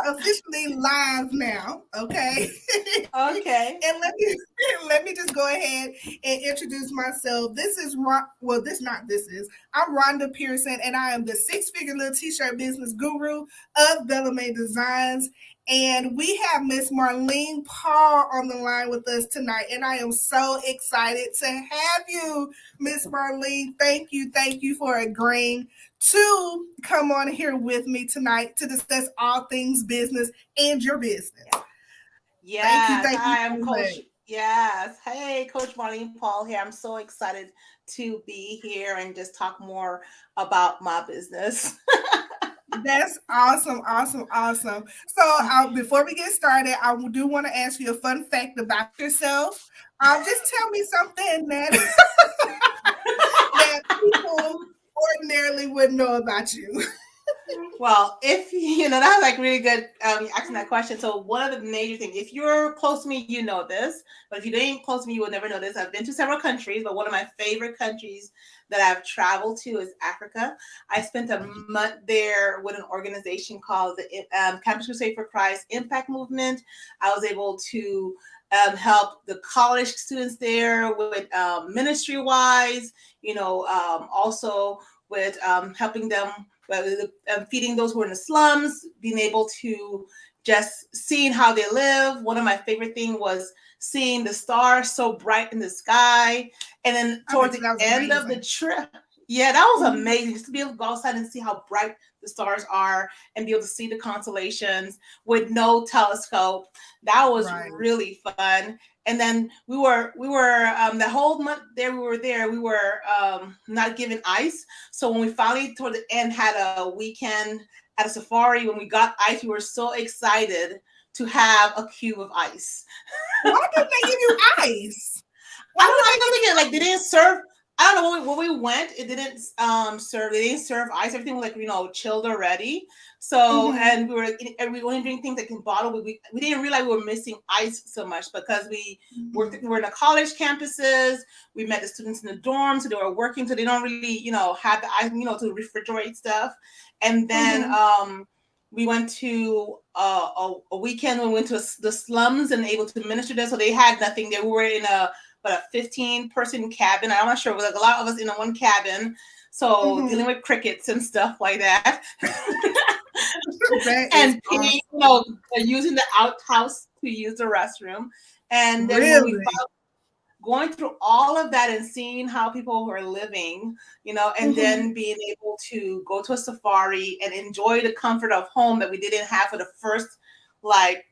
are officially live now, okay? Okay. And let me just go ahead and introduce myself. This is well, this not this is. I'm Rhonda Pearson, and I am the six-figure little t-shirt business guru of Bellarmine Designs. And we have Miss Marline Paul on the line with us tonight, and I am so excited to have you, Miss Marline. Thank you for agreeing to come on here with me tonight to discuss all things business and your business. Yes, Thank you hi, I'm so Coach. much. Yes, hey, Coach Marlene Paul here. I'm so excited to be here and just talk more about my business. That's awesome, awesome, awesome. So, before we get started, I do want to ask you a fun fact about yourself. Just tell me something that that people ordinarily wouldn't know about you. Well, if that was like really good asking that question. So one of the major things, if you're close to me, you know this, but if you ain't close to me, you will never know this. I've been to several countries, but one of my favorite countries that I've traveled to is Africa. I spent a month there with an organization called the Campus Crusade for Christ Impact Movement. I was able to help the college students there with ministry wise, also with helping them feeding those who are in the slums, being able to just seeing how they live. One of my favorite things was seeing the stars so bright in the sky. And then towards the That was end of the amazing. trip, yeah, that was Mhm. amazing. Just to be able to go outside and see how bright the stars are and be able to see the constellations with no telescope. That was Right. really fun. And then we were the whole month there we were not given ice. So when we finally toward the end had a weekend at a safari, when we got ice, we were so excited to have a cube of ice. Why didn't they give you ice? I Why would they don't give think it like they didn't serve. I don't know when we went, it didn't serve. They didn't serve ice. Everything was like chilled already. you? So Hmm. and we only drink things like in bottle. We didn't realize we were missing ice so much because we were in the college campuses. We met the students in the dorms, so they were working, so they don't really have the ice to refrigerate stuff. And then Hmm. we went to a weekend when we went to the slums and able to minister there. So they had nothing there. We were in a 15-person cabin. I'm not sure. It was like a lot of us in a one cabin. So Hmm. dealing with crickets and stuff like that. That is And awesome. peeing, using the outhouse to use the restroom. And then when we Really. found going through all of that and seeing how people were living, and Hmm. then being able to go to a safari and enjoy the comfort of home that we didn't have for the first like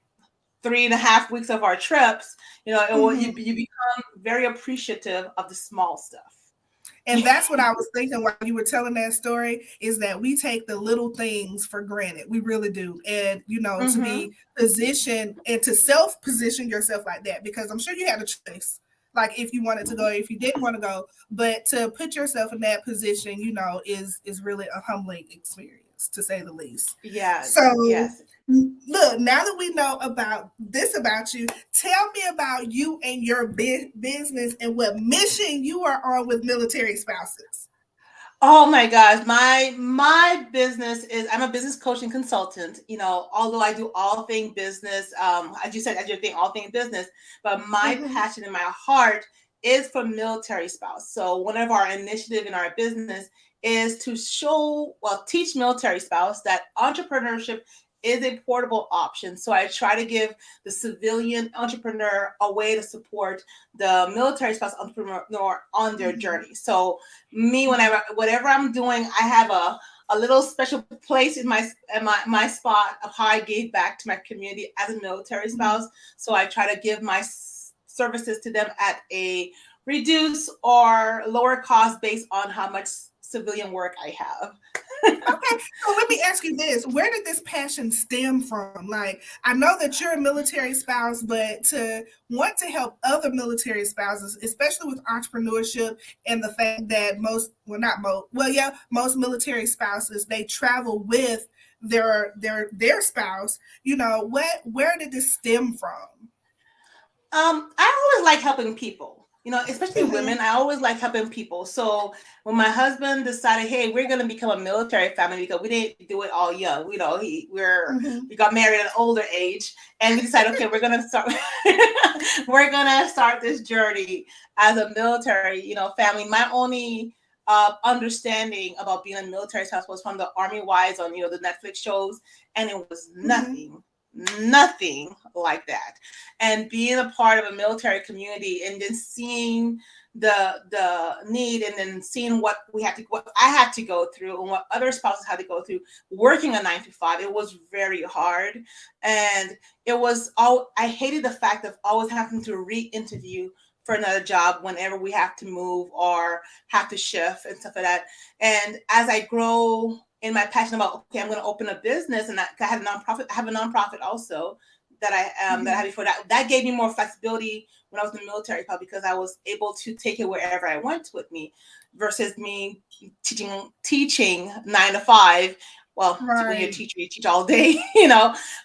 3.5 weeks of our trips, you become very appreciative of the small stuff. And that's what I was thinking while you were telling that story is that we take the little things for granted. We really do. And, to Mm-hmm. be positioned and to self position yourself like that, because I'm sure you had a choice, like if you wanted to go, if you didn't want to go, but to put yourself in that position, is really a humbling experience to say the least. Yes, So, yes. look, now that we know about this about you, tell me about you and your business and what mission you are on with military spouses. Oh my gosh, my business is I'm a business coach and consultant. Although I do all thing business, as you said, as your thing, all things business, but my Hmm. passion and my heart is for military spouse. So one of our initiative in our business is to teach military spouse that entrepreneurship is a portable option. So I try to give the civilian entrepreneur a way to support the military spouse entrepreneur on their Hmm. journey. So me Hmm. whenever whatever I'm doing, I have a little special place in my spot of how I gave back to my community as a military Hmm. spouse. So I try to give my services to them at a reduced or lower cost based on how much civilian work I have. Okay, so let me ask you this: where did this passion stem from? Like, I know that you're a military spouse, but to want to help other military spouses, especially with entrepreneurship and the fact that well, not most, well, yeah, most military spouses they travel with their spouse. Where did this stem from? I always like helping people. especially Mm-hmm. women, I always like helping people. So when my husband decided, hey, we're going to become a military family because we didn't do it all young, Mm-hmm. we got married at an older age, and we decided, okay, we're going to start, we're going to start this journey as a military, family. My only understanding about being a military spouse was from the Army Wives on, the Netflix shows, and it was Mm-hmm. nothing like that. And being a part of a military community and then seeing the need, and then seeing what I had to go through and what other spouses had to go through working a 9 to 5, it was very hard. And it was all, I hated the fact of always having to re-interview for another job whenever we have to move or have to shift and stuff like that. And as I grow in my passion about, okay, I'm going to open a business, and I had a nonprofit. I have a nonprofit also that I Mm-hmm. had before. That gave me more flexibility when I was in the military, because I was able to take it wherever I went with me, versus me teaching 9 to 5. Well, when you're a Right. teacher, you teach all day,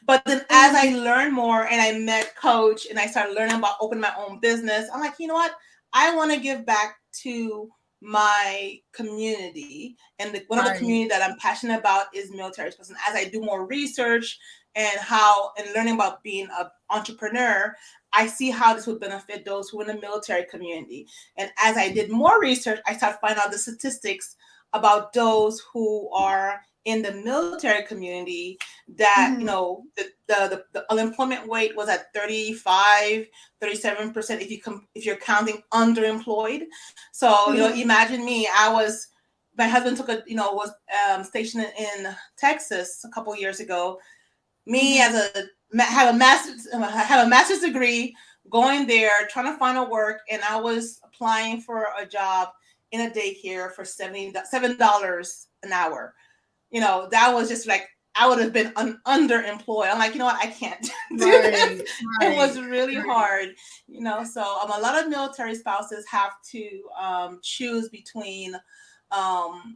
But then as I Mm-hmm. learned more and I met Coach and I started learning about opening my own business, I'm like, you know what? I want to give back to my community. And one of the Right. community that I'm passionate about is military person. As I do more research and learning about being an entrepreneur, I see how this would benefit those who are in the military community. And as I did more research, I started finding out the statistics about those who are in the military community, that Mm-hmm. the unemployment rate was at 35, 37% if you're counting underemployed. So Mm-hmm. imagine me. My husband was stationed in Texas a couple years ago. Me Mm-hmm. as have a master's degree, going there trying to find a work, and I was applying for a job in a daycare for $77 an hour. That was just like, I would have been underemployed. I'm like, you know what, I can't do this. Right. It was Right. really Right. hard. So a lot of military spouses have to choose between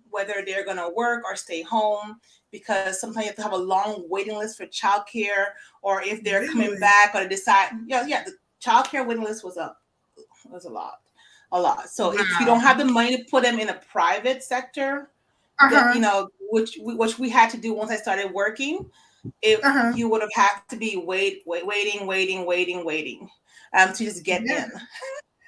whether they're going to work or stay home, because sometimes you have to have a long waiting list for childcare, or if they're coming Really. back, or they decide, the childcare waiting list was a lot. So if you don't Wow. have the money to put them in a private sector, that Uh-huh. which we had to do once I started working, if Uh-huh. you would have had to be waiting, to just get Yeah. in.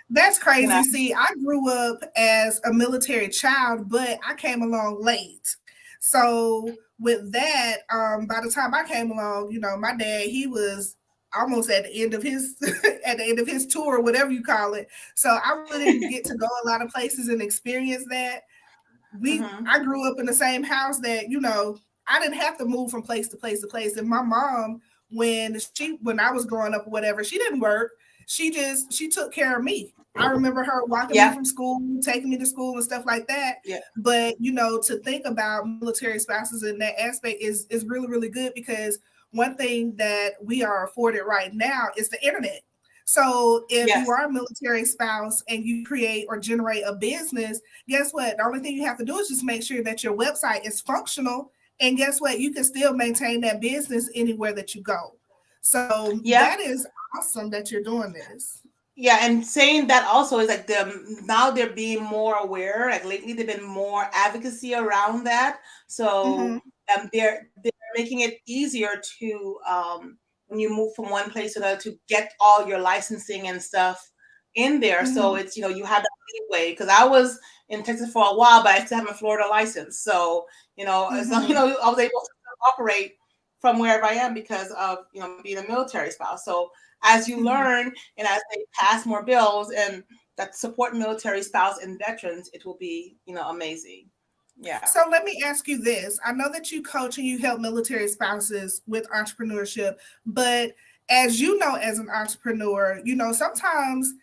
That's You know. crazy. See, I grew up as a military child, but I came along late. So with that, by the time I came along, my dad, he was almost at the end of his at the end of his tour, whatever you call it. So I really didn't get to go a lot of places and experience that. Hmm. I grew up in the same house that, I didn't have to move from place to place to place. And my mom, when I was growing up or whatever, she didn't work. She took care of me. I remember her walking me Yeah. from school, taking me to school and stuff like that. Yeah. But to think about military spouses in that aspect is really, really good, because one thing that we are afforded right now is the internet. So if you Yes. are a military spouse and you create or generate a business, guess what? The only thing you have to do is just make sure that your website is functional. And guess what? You can still maintain that business anywhere that you go. So Yep. that is awesome that you're doing this. Yeah, and saying that also is like, now they're being more aware. Like lately, there've been more advocacy around that. So Mm-hmm. they're making it easier to, when you move from one place to another, to get all your licensing and stuff in there. So Mm-hmm. it's, you have that leeway. Because I was in Texas for a while, but I still have a Florida license. So as long, Mm-hmm. I was able to operate from wherever I am because of being a military spouse. So as you Mm-hmm. learn, and as they pass more bills and that support military spouse and veterans, it will be, amazing. Yeah. So let me ask you this. I know that you coach and you help military spouses with entrepreneurship, but as you know, as an entrepreneur, sometimes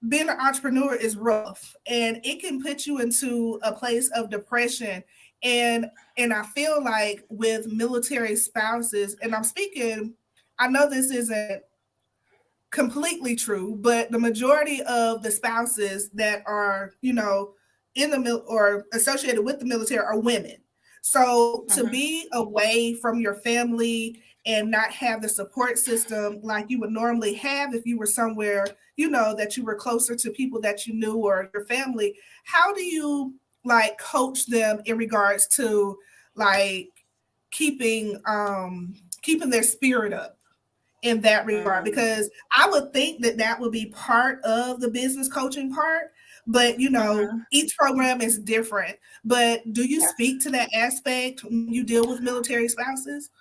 being an entrepreneur is rough and it can put you into a place of depression. And I feel like with military spouses, and I'm speaking, I know this isn't completely true, but the majority of the spouses that are, in the or associated with the military are women. So to Hmm. be away from your family and not have the support system like you would normally have if you were somewhere, that you were closer to people that you knew or your family, how do you like coach them in regards to like keeping keeping their spirit up in that regard? Mm-hmm. Because I would think that that would be part of the business coaching part, but Mm-hmm. each program is different. But do you Yes. speak to that aspect when you deal with military spouses?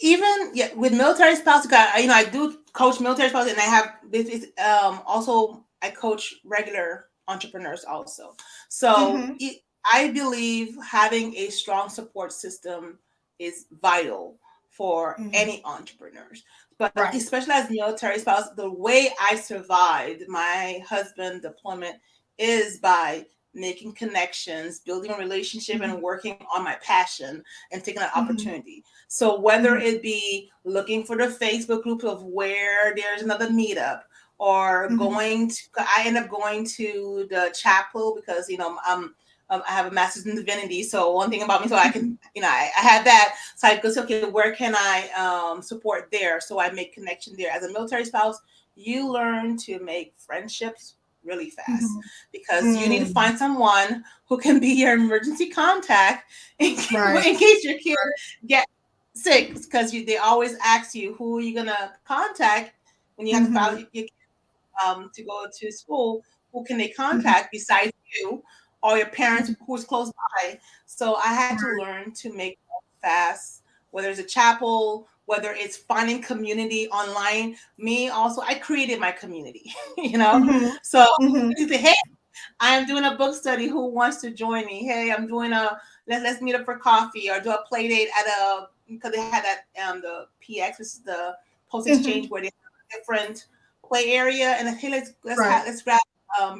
Even with military spouse, I do coach military spouse, and I have this. Also I coach regular entrepreneurs also. So Mm-hmm. I believe having a strong support system is vital for Mm-hmm. any entrepreneurs. But Right. especially as military spouse, the way I survived my husband deployment is by making connections, building a relationship, Mm-hmm. and working on my passion and taking an Mm-hmm. opportunity. So whether Mm-hmm. it be looking for the Facebook group of where there's another meetup, or Mm-hmm. I end up going to the chapel because I have a master's in divinity. So one thing about me, so I can, Mm-hmm. I had that. So I go, okay, where can I support there? So I make connection there. As a military spouse, you learn to make friendships really fast Mm-hmm. because you need to Mm. find someone who can be your emergency contact Right. in case your kid get sick, because they always ask you who are you gonna contact when you have to file Mm-hmm. your to go to school. Who can they Mm-hmm. contact besides you or your parents Mm-hmm. who's close by? So I had to learn to make fast, whether it's a chapel, whether it's finding community online. Me also, I created my community, Mm-hmm. So Mm-hmm. you say, hey, I'm doing a book study. Who wants to join me? Hey, I'm doing let's meet up for coffee or do a play date at a, because they had that the PX, which is the Post Mm-hmm. Exchange, where they have a different play area, and hey, Right. let's grab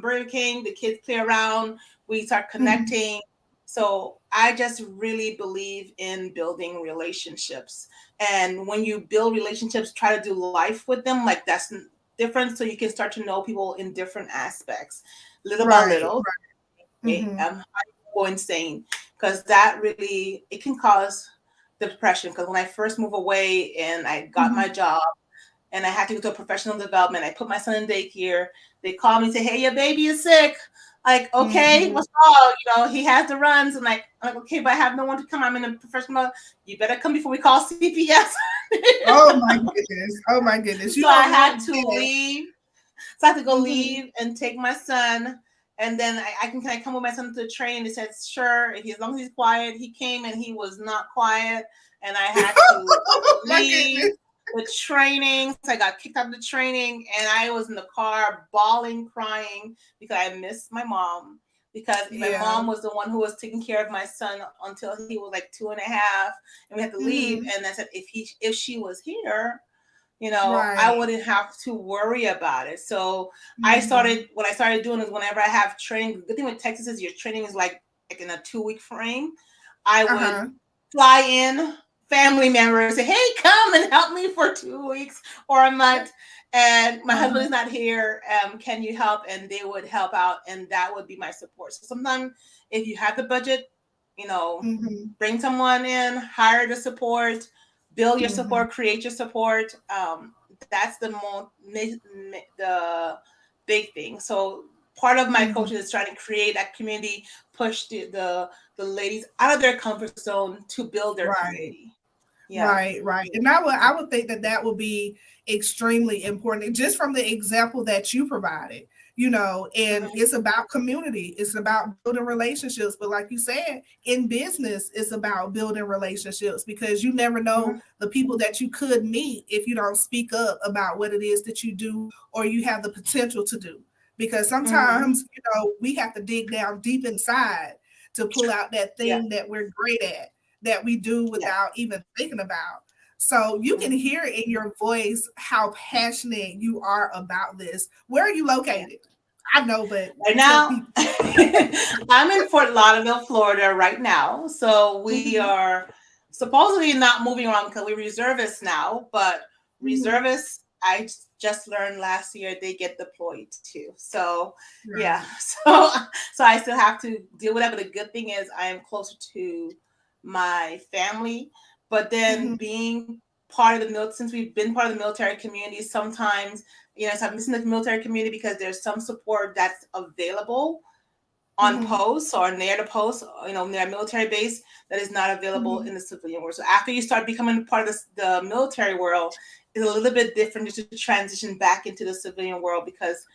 Burger King. The kids play around. We start Mm-hmm. connecting. So I just really believe in building relationships, and when you build relationships, try to do life with them. Like that's different, so you can start to know people in different aspects, little by Right. little. Mm-hmm. I go insane, because that really, it can cause depression. Because when I first moved away and I got Mm-hmm. my job and I had to go to a professional development, I put my son in daycare. They call me and say, "Hey, your baby is sick." Like, okay, Mm-hmm. what's wrong? He has the runs. I'm like, okay, but I have no one to come. I'm in a professional. You better come before we call CPS. Oh my goodness. Oh my goodness. You So I don't had want to that. leave. So I had to go Mm-hmm. leave and take my son. And then can I come with my son to the train? They said, sure. As long as he's quiet. He came and he was not quiet. And I had to Oh my leave goodness. the training. So I got kicked out of the training. And I was in the car bawling, crying because I missed my mom. Because my Yeah. mom was the one who was taking care of my son until he was like 2.5. And we had to leave. Mm-hmm. And I said, if she was here, I Right. wouldn't have to worry about it. So Mm-hmm. what I started doing is whenever I have training, the good thing with Texas is your training is like in a 2-week frame. I would Uh-huh. fly in family members, say, hey, come and help me for 2 weeks or a month. And my husband Uh-huh. is not here. Can you help? And they would help out. And that would be my support. So sometimes if you have the budget, you know, Mm-hmm. bring someone in, hire the support, build your Mm-hmm. support, create your support. That's the big thing. So part of my Mm-hmm. coaching is trying to create that community, push the ladies out of their comfort zone to build their Right. community. Yeah. Right, right. And I would think that that would be extremely important just from the example that you provided, and Mhm. it's about community. It's about building relationships. But like you said, in business, it's about building relationships because you never know Mhm. the people that you could meet if you don't speak up about what it is that you do or you have the potential to do. Because Mhm. sometimes, we have to dig down deep inside to pull out that Yeah. thing that we're great at that we do Yeah. without even thinking about. So you can Mhm. hear in your voice how passionate you are about this. Where are you Yeah. located? I know, but Right tell now, people. I'm in Fort Lauderdale, Florida right now. So we Mhm, are supposedly not moving around because we're reservists now, but mhm. reservists, I just learned last year, they get deployed too. So yeah, Right. so I still have to deal with that. But the good thing is I am closer to my family, but then Mhm, being part of the military, since we've been part of the military community, sometimes, so I'm missing the military community because there's some support that's available on posts or near the post, near a military base that is not available in the civilian world. So after you start becoming part of the military world, it's a little bit different just to transition back into the civilian world, because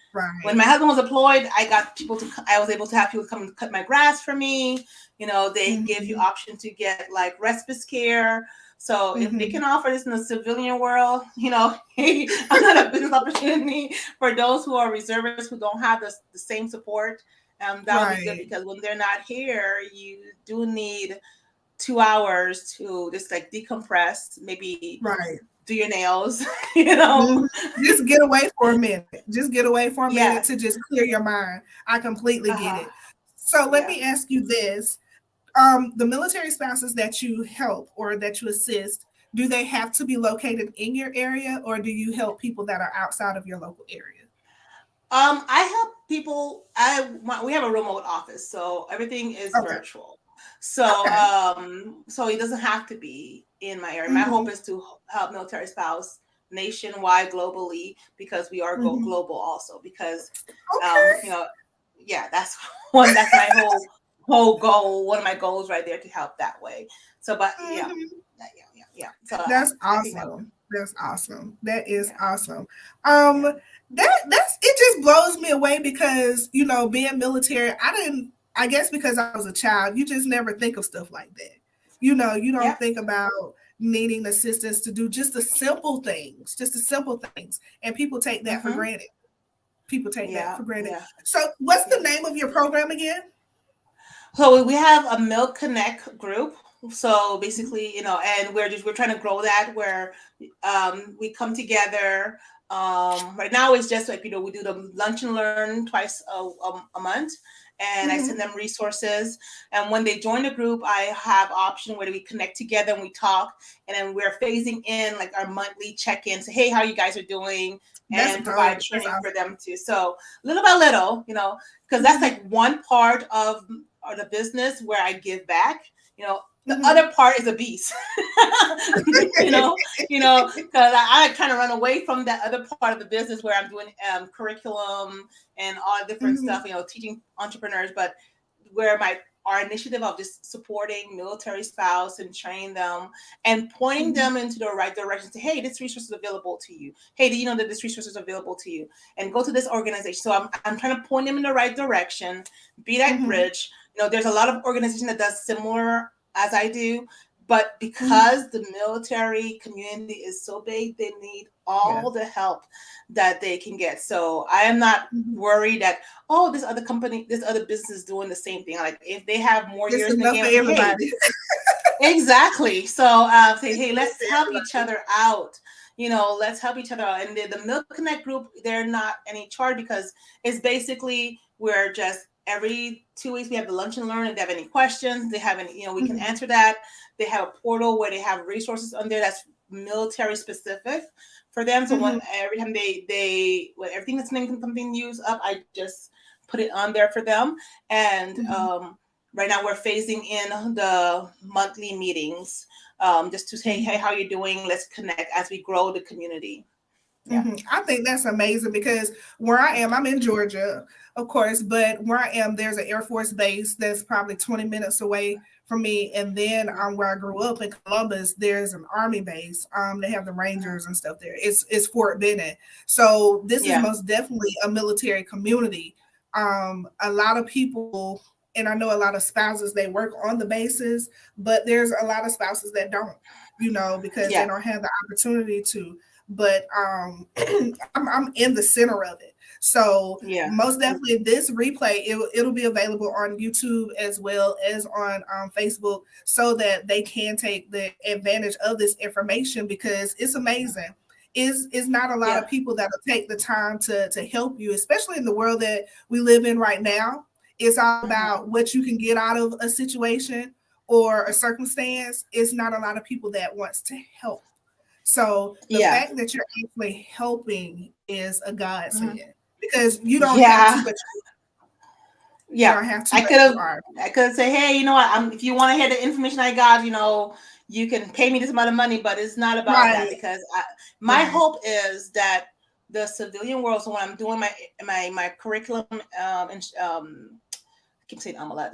when my husband was deployed, I was able to have people come and cut my grass for me. They give you option to get like respite care. So if they can offer this in the civilian world, hey, another business opportunity for those who are reservists who don't have the same support. That would be good, because when they're not here, you do need 2 hours to just like decompress, maybe do your nails, Just get away for a minute. Just get away for a minute to just clear your mind. I completely get it. So let me ask you this. The military spouses that you help or that you assist, do they have to be located in your area, or do you help people that are outside of your local area? I help people. We have a remote office, so everything is virtual. So, so it doesn't have to be in my area. My hope is to help military spouse nationwide, globally, because we are global also. Because, that's my whole goal. One of my goals right there, to help that way. So, but yeah. So that's awesome. That's awesome. That is awesome. That's it just blows me away, because being military, I guess because I was a child, you just never think of stuff like that. You don't think about needing assistance to do just the simple things, and people take that for granted. So what's the name of your program again? So we have a Milk Connect group. So basically, and we're trying to grow that, where we come together. Right now it's just like, we do the lunch and learn twice a month, and I send them resources. And when they join the group, I have option where we connect together and we talk, and then we're phasing in like our monthly check-in, say, hey, how you guys are doing, and provide training for them too. So little by little, because that's like one part of the business where I give back. The other part is a beast, because I kind of run away from that other part of the business where I'm doing curriculum and all different stuff, teaching entrepreneurs, but where our initiative of just supporting military spouse and training them and pointing them into the right direction, say, hey, this resource is available to you. Hey, do you know that this resource is available to you? And go to this organization. So I'm trying to point them in the right direction, be that bridge. There's a lot of organization that does similar as I do, but because the military community is so big, they need all the help that they can get. So I am not worried that, this other company, this other business is doing the same thing. Like, if they have more years in the game, everybody. Exactly. So say, hey, let's help each other out. Let's help each other out. And the Milk Connect group, they're not any charge, because it's basically, we're just every 2 weeks we have the lunch and learn. If they have any questions, they have any, we can answer that. They have a portal where they have resources on there that's military specific for them. So every time when everything that's something news up, I just put it on there for them. And right now we're phasing in the monthly meetings, just to say, hey, how you doing? Let's connect as we grow the community. Yeah. I think that's amazing, because where I am, I'm in Georgia, of course, but where I am, there's an Air Force base that's probably 20 minutes away from me. And then where I grew up in Columbus, there's an Army base. They have the Rangers and stuff there. It's Fort Benning. So this is most definitely a military community. A lot of people, and I know a lot of spouses, they work on the bases, but there's a lot of spouses that don't, because they don't have the opportunity to. But I'm in the center of it. So most definitely this replay, it'll be available on YouTube as well as on Facebook, so that they can take the advantage of this information, because it's amazing. Is not a lot of people that will take the time to help you, especially in the world that we live in right now. It's all about what you can get out of a situation or a circumstance. It's not a lot of people that wants to help. So the fact that you're actually helping is a godsend, because you don't have to, but you don't have to. I could say, hey, you know what? If you want to hear the information I got, you can pay me this amount of money, but it's not about that, Right. because my Right. hope is that the civilian world. So when I'm doing my curriculum, and I keep saying omelette.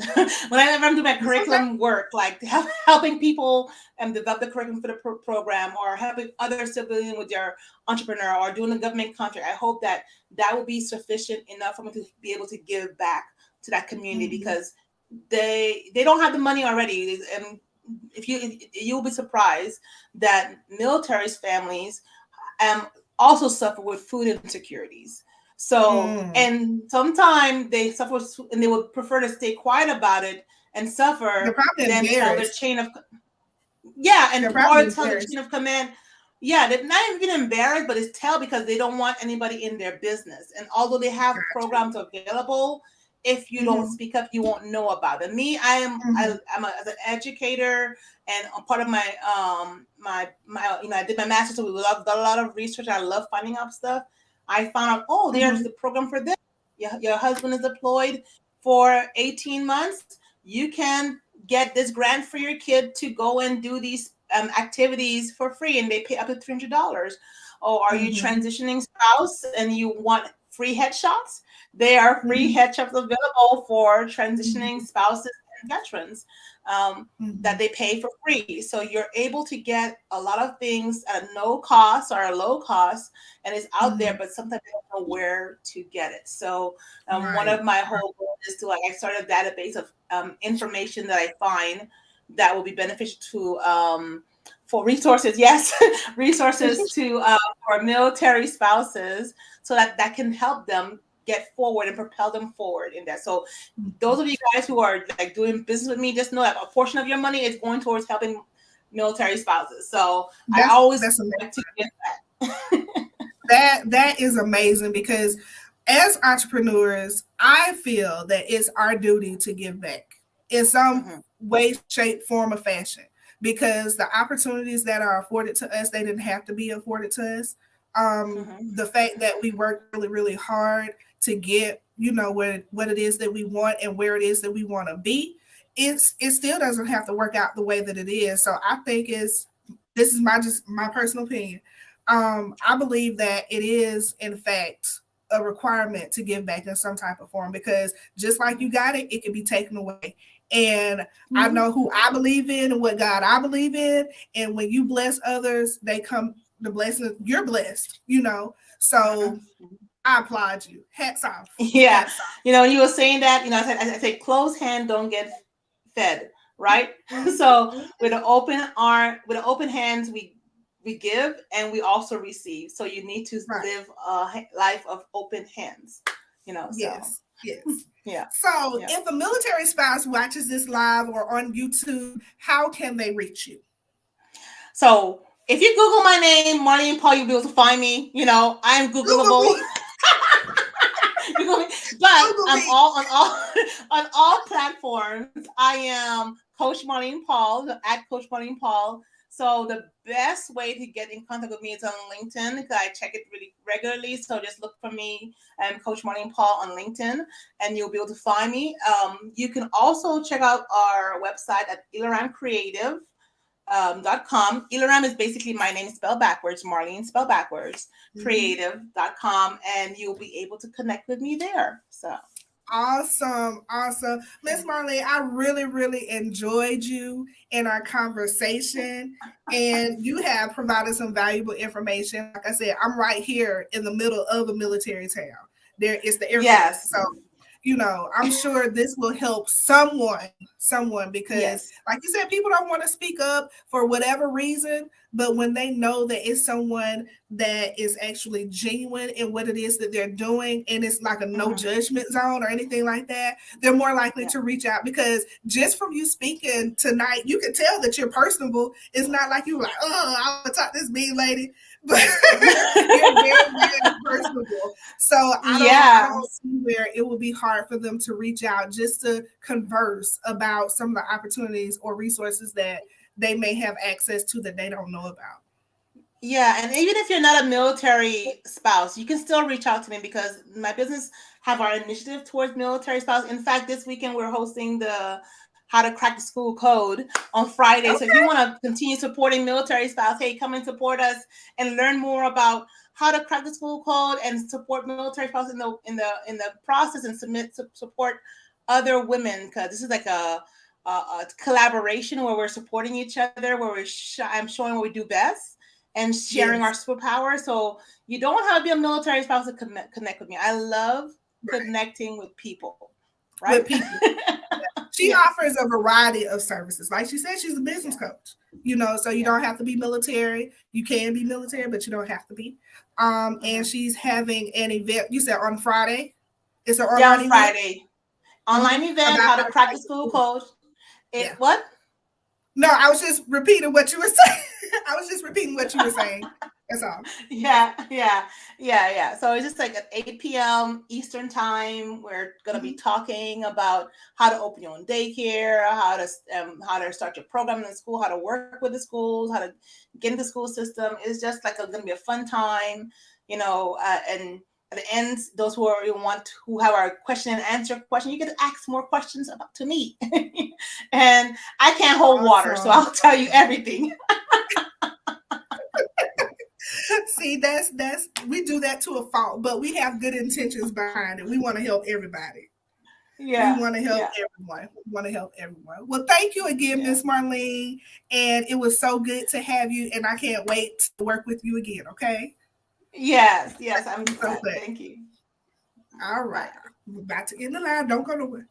Whenever I'm doing my It's okay. curriculum work, like helping people develop the curriculum for the program, or helping other civilians with their entrepreneur, or doing a government contract, I hope that that will be sufficient enough for me to be able to give back to that community, Mhm. because they don't have the money already. And if you'll be surprised that military's families also suffer with food insecurities. So, Mm. and sometimes they suffer and they would prefer to stay quiet about it and They're suffer probably than tell their embarrassed. chain of, yeah, They're and probably or tell the embarrassed. chain of command. Yeah, they're not even embarrassed, but it's tell because they don't want anybody in their business. And although they have Gotcha. programs available, if you don't Mhm. speak up, you won't know about it. Me, Mhm. as an educator, and a part of my I did my master's, so we done a lot of research. I love finding out stuff. I found out, oh, there's Mhm. the program for this. Your husband is deployed for 18 months. You can get this grant for your kid to go and do these activities for free, and they pay up to $300. Or are you Mhm. transitioning spouse and you want free headshots? There are free Mhm. headshots available for transitioning Mhm. spouses and veterans, that Mhm. they pay for free. So you're able to get a lot of things at no cost or a low cost, and it's out there, Mhm. but sometimes they don't know where to get it. So one Right. of my whole goals is to, like, I started a database of information that I find that will be beneficial to, for resources, yes, resources to, for military spouses, so that that can help them get forward and propel them forward in that. So Mhm. those of you guys who are like doing business with me, just know that a portion of your money is going towards helping military spouses. So I always That's amazing. like to give that. That is amazing because as entrepreneurs, I feel that it's our duty to give back in some Hmm. way, shape, form, or fashion. Because the opportunities that are afforded to us, they didn't have to be afforded to us. Hmm. The fact that we worked really, really hard to get, what it is that we want and where it is that we want to be, it still doesn't have to work out the way that it is. So I think this is my personal opinion. I believe that it is, in fact, a requirement to give back in some type of form because just like you got it, it can be taken away. And I Hmm. know who I believe in and what God I believe in. And when you bless others, they come the blessing, you're blessed. So I applaud you. Hats off. Yeah, Hats off. you were saying that. I said, closed hand don't get fed, right? Mhm, So mhm. with an open arm, with an open hands, we give and we also receive. So you need to Right. live a life of open hands. So Yes. Yes. yeah, So yeah. if a military spouse watches this live or on YouTube, how can they reach you? So if you Google my name, Marlene Paul, you'll be able to find me. I'm Google Googleable. me. Google me. But Google I'm me. all on all on all platforms. I am Coach Marlene Paul, at Coach Marlene Paul. So the best way to get in contact with me is on LinkedIn, because I check it really regularly. So just look for me, Coach Marlene Paul, on LinkedIn, and you'll be able to find me. You can also check out our website at Ilaram Creative, .com. Ilaram is basically my name spelled backwards, Marlene spelled backwards, Mhm. creative.com, and you'll be able to connect with me there. So Awesome. Awesome. yeah. Miss Marley, I really, really enjoyed you in our conversation. And you have provided some valuable information. Like I said, I'm right here in the middle of a military town. There is the airfield. Yes. So I'm sure this will help someone, because, Yes. like you said, people don't want to speak up for whatever reason. But when they know that it's someone that is actually genuine in what it is that they're doing, and it's like a no Hmm. judgment zone or anything like that, they're more likely Yeah. to reach out because just from you speaking tonight, you can tell that you're personable. It's not like you were like, oh, I want to talk to this mean lady, but you're very, very personable. So I don't Yeah. see where it will be hard for them to reach out just to converse about some of the opportunities or resources that they may have access to that they don't know about. Yeah, and even if you're not a military spouse, you can still reach out to me, because my business have our initiative towards military spouse. In fact, this weekend we're hosting the how to crack the school code on Friday. So if you Okay. want to continue supporting military spouse, hey, come and support us and learn more about how to crack the school code and support military spouse in the process, and support other women, because this is like a collaboration where we're supporting each other, where I'm showing what we do best and sharing our Yes. superpower. So you don't have to be a military spouse to connect with me. I love Right. connecting with people, right? With people. She Yes. offers a variety of services. Like she said, she's a business Yeah. coach. So you Yeah. don't have to be military. You can be military, but you don't have to be. And Hmm. she's having an event. You said on Friday. It's an Yeah, online on event. Friday. Online event, About how how to to crack the crack the school school. code. Yeah. What? No, I was just repeating what you were saying. I was just repeating what you were saying. That's all. That's Yeah. So it's just like at 8 p.m. Eastern time. We're gonna be mhm. talking about how to open your own daycare, how to start your program in the school, how to work with the schools, how to get into the school system. It's just like gonna be a fun time, and at the end, those who have our question and answer question, you get to ask more questions about to me, and I can't hold water, so Awesome. I'll tell you everything. See, that's we do that to a fault, but we have good intentions behind it. We want to help everybody. We Yeah, want to help yeah, everyone. We want to help everyone. Well, thank you again, yeah. Miss Marlene. And it was so good to have you. And I can't wait to work with you again. Okay. Yes, I'm I'm so glad. glad. Thank you. All right. Bye. We're about to end the live. Don't go nowhere.